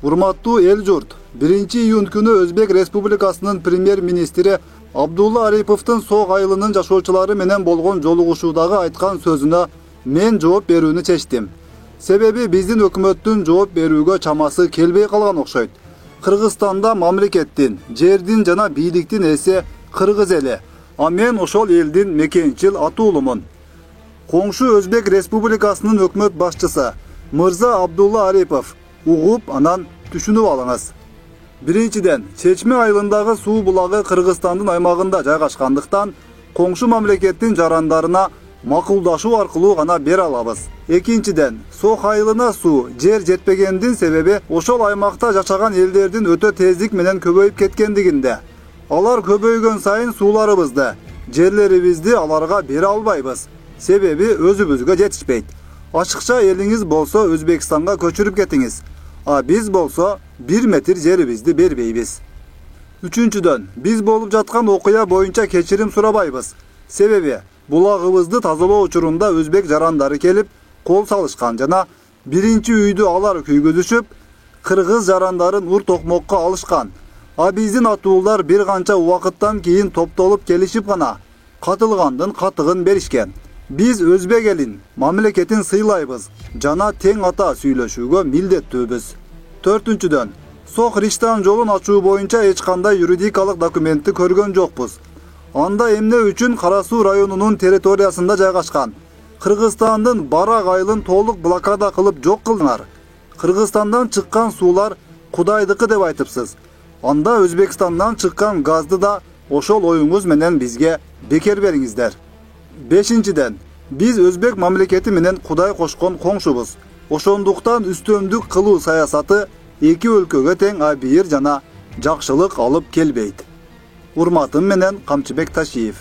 Urmattуу el jurt, 1-iyun günü Özbek Respublikasынын Premier-ministri Abdulla Aripov'tun Soğuk ayılının жашоочулары менен болгон жолугушуудагы айткан сөзүнө men жооп берүүнү чечтим. Себеби биздин өкмөттүн жооп берүүгө чамасы келбей калган окшойт. Кыргызстанда мамлекеттин, жердин жана бийликтин эси кыргыз эли. А мен ошол элдин мекенчил атуулумун. Коңшу Özbek Respublikasынын өкмөт башчысы Мырза Абдулла Арипов угуп анан түшүнүп алыңыз. Биринчиден, Чечме айылындагы суу булагы Кыргызстандын аймагында жайгашкандыктан, коңшу мамлекеттин жарандарына макулдашуу аркылуу гана бере алабыз. Экинчиден, Сох айылына суу жер жетпегендин себеби ошол аймакта жашаган элдердин өтө тездик менен көбөйүп кеткендигинде. Алар көбөйгөн сайын сууларыбызды, жерлерибизди аларга бере албайбыз. Себеби өзүбүзгө жетишпейт. Ашыкча элиңиз болсо Өзбекстанга көчүрүп кетиңиз. А биз болсо 1 метр жерибизди бербейбиз. Үчүнчүдөн, биз болуп жаткан окуя боюнча кечирим сурабайбыз. Себеби булагыбызды тазалоо учурунда өзбек жарандары келип кол салышкан жана биринчи үйдү алар күйгүзүшүп, кыргыз жарандарын ур токмокко алышкан. А биздин атуулдар бир канча убакыттан кийин топтолуп келишип гана катылгандын катыгын беришкен. Biz Özbek elin, mamleketin sыйлайбыз, жана тең ата сүйлөшүүгө милдеттүүбүз. Төртүнчүдөн, Сох Риштан жолун ачуу боюнча эч кандай юридикалык документти көргөн жокпуз. Анда эмне үчүн Кара Суу районунун территориясында жайгашкан Кыргызстандын Барак айылын толук блокада кылып жок кылдыңар. Кыргызстандан чыккан суулар Кудайдыкы деп айтыпсыз. Анда Өзбекстандан чыккан газды да ошол оюңуз менен бизге бекер бериңиздер. Бешинчиден, biz Özbek мамлекети менен Кудай кошкон коңшубуз. Ошондуктан үстөмдүк кылуу саясаты эки өлкөгө тең абийир жана жакшылык алып келбейт. Урматым менен Камчыбек Ташиев.